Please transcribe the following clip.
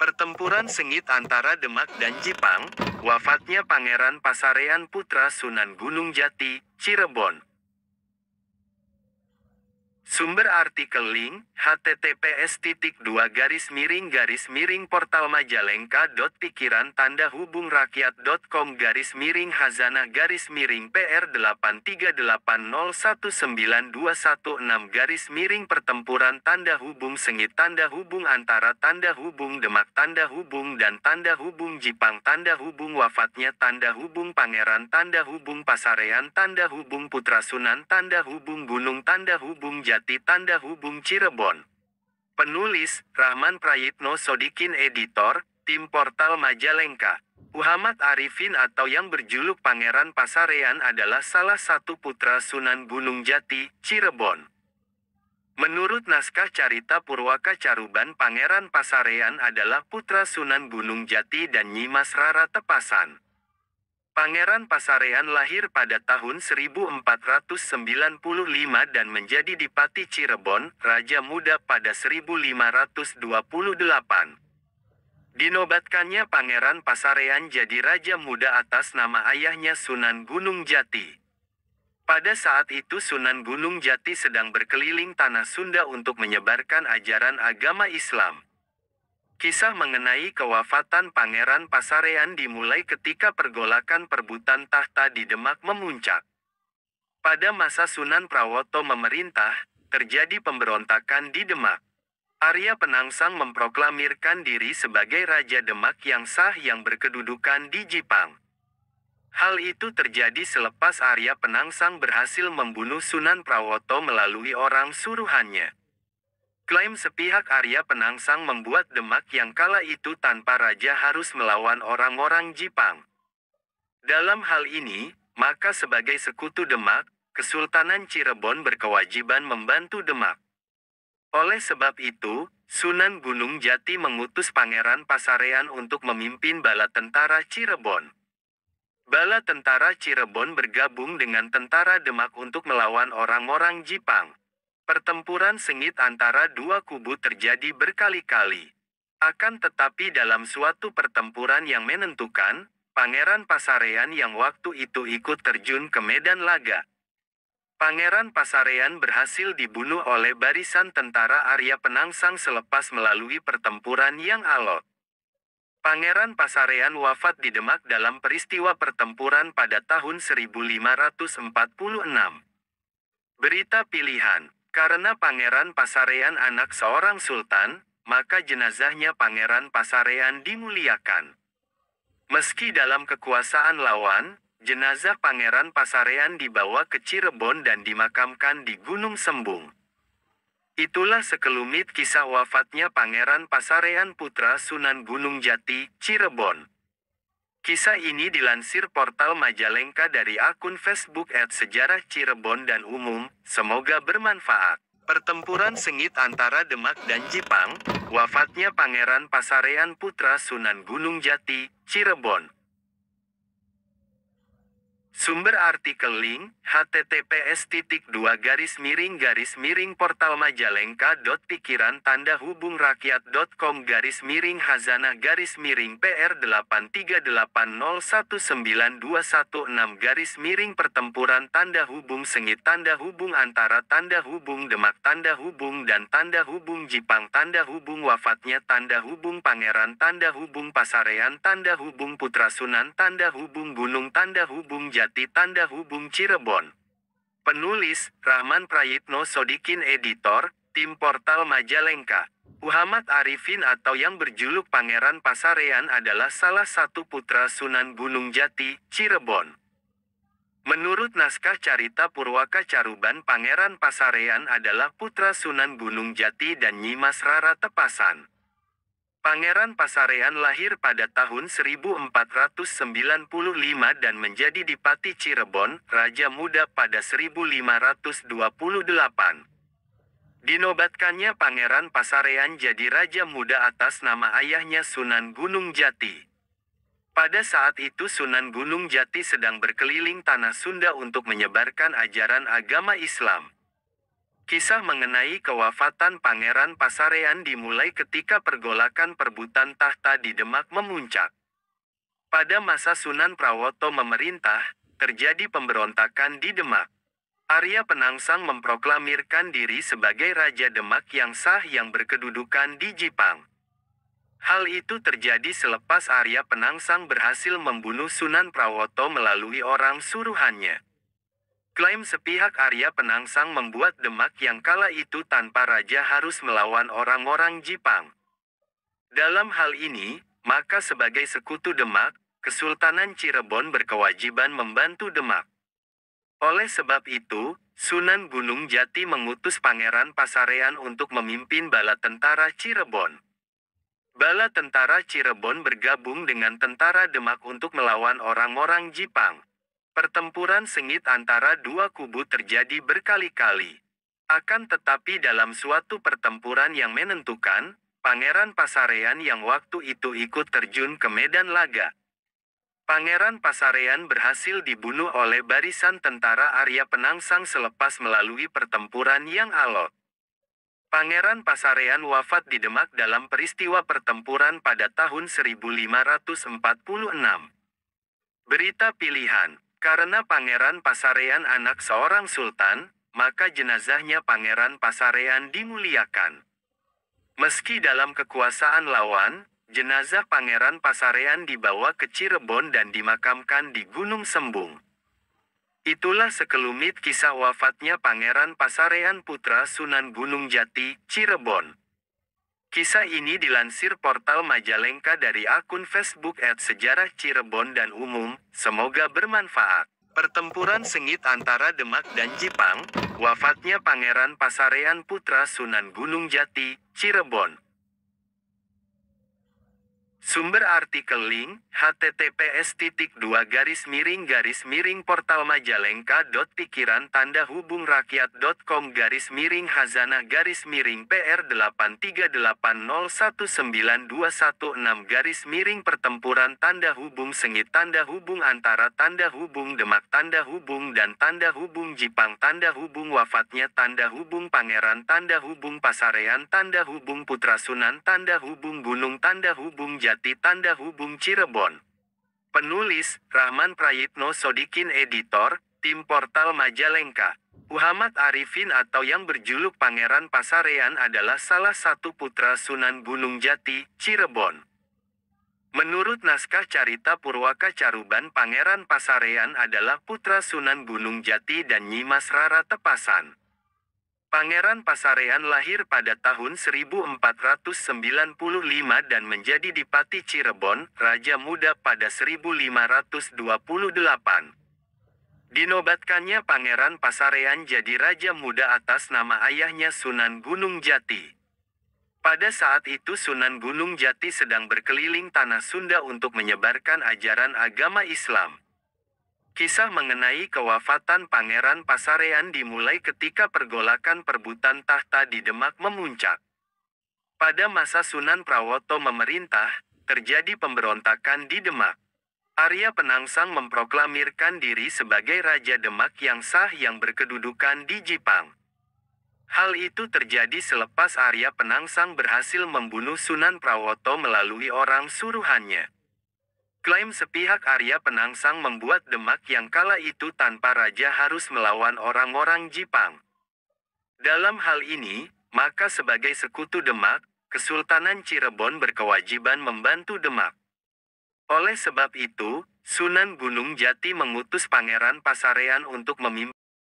Pertempuran sengit antara Demak dan Jipang, wafatnya Pangeran Pasarean putra Sunan Gunung Jati, Cirebon. Sumber artikel link, https://portal majalengka.pikiran_PR83801921 pertempuran tanda hubung sengit tanda hubung antara tanda hubung Demak tanda hubung dan tanda hubung Jipang tanda hubung wafatnya tanda hubung Pangeran tanda hubung Pasarean tanda hubung putra Sunan tanda hubung Gunung tanda hubung Jati tanda hubung Cirebon. Penulis, Rahman Prayitno Sodikin Editor, Tim Portal Majalengka. Muhammad Arifin atau yang berjuluk Pangeran Pasarean adalah salah satu putra Sunan Gunung Jati, Cirebon. Menurut naskah Carita Purwaka Caruban Pangeran Pasarean adalah putra Sunan Gunung Jati dan Nyimas Rara Tepasan. Pangeran Pasarean lahir pada tahun 1495 dan menjadi Dipati Cirebon, Raja Muda pada 1528. Dinobatkannya Pangeran Pasarean jadi Raja Muda atas nama ayahnya Sunan Gunung Jati. Pada saat itu Sunan Gunung Jati sedang berkeliling tanah Sunda untuk menyebarkan ajaran agama Islam. Kisah mengenai kewafatan Pangeran Pasarean dimulai ketika pergolakan perebutan tahta di Demak memuncak. Pada masa Sunan Prawoto memerintah, terjadi pemberontakan di Demak. Arya Penangsang memproklamirkan diri sebagai Raja Demak yang sah yang berkedudukan di Jipang. Hal itu terjadi selepas Arya Penangsang berhasil membunuh Sunan Prawoto melalui orang suruhannya. Klaim sepihak Arya Penangsang membuat Demak yang kala itu tanpa raja harus melawan orang-orang Jipang. Dalam hal ini, maka sebagai sekutu Demak, Kesultanan Cirebon berkewajiban membantu Demak. Oleh sebab itu, Sunan Gunung Jati mengutus Pangeran Pasarean untuk memimpin bala tentara Cirebon. Bala tentara Cirebon bergabung dengan tentara Demak untuk melawan orang-orang Jipang. Pertempuran sengit antara dua kubu terjadi berkali-kali. Akan tetapi dalam suatu pertempuran yang menentukan, Pangeran Pasarean yang waktu itu ikut terjun ke medan laga. Pangeran Pasarean berhasil dibunuh oleh barisan tentara Arya Penangsang selepas melalui pertempuran yang alot. Pangeran Pasarean wafat di Demak dalam peristiwa pertempuran pada tahun 1546. Berita pilihan. Karena Pangeran Pasarean anak seorang sultan, maka jenazahnya Pangeran Pasarean dimuliakan. Meski dalam kekuasaan lawan, jenazah Pangeran Pasarean dibawa ke Cirebon dan dimakamkan di Gunung Sembung. Itulah sekelumit kisah wafatnya Pangeran Pasarean putra Sunan Gunung Jati, Cirebon. Kisah ini dilansir portal Majalengka dari akun Facebook @sejarah Cirebon dan umum, semoga bermanfaat. Pertempuran sengit antara Demak dan Jipang, wafatnya Pangeran Pasarean putra Sunan Gunung Jati, Cirebon. Sumber artikel link, https://portal majalengka.pikiran_PR83801921 pertempuran tanda hubung sengit tanda hubung antara tanda hubung Demak tanda hubung dan tanda hubung Jipang tanda hubung wafatnya tanda hubung Pangeran tanda hubung Pasarean tanda hubung putra Sunan tanda hubung Gunung tanda hubung Jati tanda hubung Cirebon. Penulis, Rahman Prayitno Sodikin Editor, Tim Portal Majalengka. Muhammad Arifin atau yang berjuluk Pangeran Pasarean adalah salah satu putra Sunan Gunung Jati, Cirebon. Menurut naskah Carita Purwaka Caruban Pangeran Pasarean adalah putra Sunan Gunung Jati dan Nyimas Rara Tepasan. Pangeran Pasarean lahir pada tahun 1495 dan menjadi Dipati Cirebon, Raja Muda pada 1528. Dinobatkannya Pangeran Pasarean jadi Raja Muda atas nama ayahnya Sunan Gunung Jati. Pada saat itu Sunan Gunung Jati sedang berkeliling tanah Sunda untuk menyebarkan ajaran agama Islam. Kisah mengenai kewafatan Pangeran Pasarean dimulai ketika pergolakan perebutan tahta di Demak memuncak. Pada masa Sunan Prawoto memerintah, terjadi pemberontakan di Demak. Arya Penangsang memproklamirkan diri sebagai Raja Demak yang sah yang berkedudukan di Jipang. Hal itu terjadi selepas Arya Penangsang berhasil membunuh Sunan Prawoto melalui orang suruhannya. Klaim sepihak Arya Penangsang membuat Demak yang kala itu tanpa raja harus melawan orang-orang Jipang. Dalam hal ini, maka sebagai sekutu Demak, Kesultanan Cirebon berkewajiban membantu Demak. Oleh sebab itu, Sunan Gunung Jati mengutus Pangeran Pasarean untuk memimpin bala tentara Cirebon. Bala tentara Cirebon bergabung dengan tentara Demak untuk melawan orang-orang Jipang. Pertempuran sengit antara dua kubu terjadi berkali-kali. Akan tetapi dalam suatu pertempuran yang menentukan, Pangeran Pasarean yang waktu itu ikut terjun ke medan laga. Pangeran Pasarean berhasil dibunuh oleh barisan tentara Arya Penangsang selepas melalui pertempuran yang alot. Pangeran Pasarean wafat di Demak dalam peristiwa pertempuran pada tahun 1546. Berita pilihan. Karena Pangeran Pasarean anak seorang sultan, maka jenazahnya Pangeran Pasarean dimuliakan. Meski dalam kekuasaan lawan, jenazah Pangeran Pasarean dibawa ke Cirebon dan dimakamkan di Gunung Sembung. Itulah sekelumit kisah wafatnya Pangeran Pasarean putra Sunan Gunung Jati, Cirebon. Kisah ini dilansir portal Majalengka dari akun Facebook @sejarah Cirebon dan umum, semoga bermanfaat. Pertempuran sengit antara Demak dan Jipang, wafatnya Pangeran Pasarean putra Sunan Gunung Jati, Cirebon. Sumber artikel link, https://portal majalengka.pikiran_hazanah_PR8380192116 antara Demak dan Jipang wafatnya Pangeran Pasarean putra Sunan Gunung Jati Cirebon. Penulis, Rahman Prayitno Sodikin Editor, Tim Portal Majalengka. Muhammad Arifin atau yang berjuluk Pangeran Pasarean adalah salah satu putra Sunan Gunung Jati, Cirebon. Menurut naskah Carita Purwaka Caruban, Pangeran Pasarean adalah putra Sunan Gunung Jati dan Nyimas Rara Tepasan. Pangeran Pasarean lahir pada tahun 1495 dan menjadi Dipati Cirebon, Raja Muda pada 1528. Dinobatkannya Pangeran Pasarean jadi Raja Muda atas nama ayahnya Sunan Gunung Jati. Pada saat itu Sunan Gunung Jati sedang berkeliling tanah Sunda untuk menyebarkan ajaran agama Islam. Kisah mengenai kewafatan Pangeran Pasarean dimulai ketika pergolakan perebutan tahta di Demak memuncak. Pada masa Sunan Prawoto memerintah, terjadi pemberontakan di Demak. Arya Penangsang memproklamirkan diri sebagai Raja Demak yang sah yang berkedudukan di Jipang. Hal itu terjadi selepas Arya Penangsang berhasil membunuh Sunan Prawoto melalui orang suruhannya. Klaim sepihak Arya Penangsang membuat Demak yang kala itu tanpa raja harus melawan orang-orang Jipang. Dalam hal ini, maka sebagai sekutu Demak, Kesultanan Cirebon berkewajiban membantu Demak. Oleh sebab itu, Sunan Gunung Jati mengutus Pangeran Pasarean untuk memimpin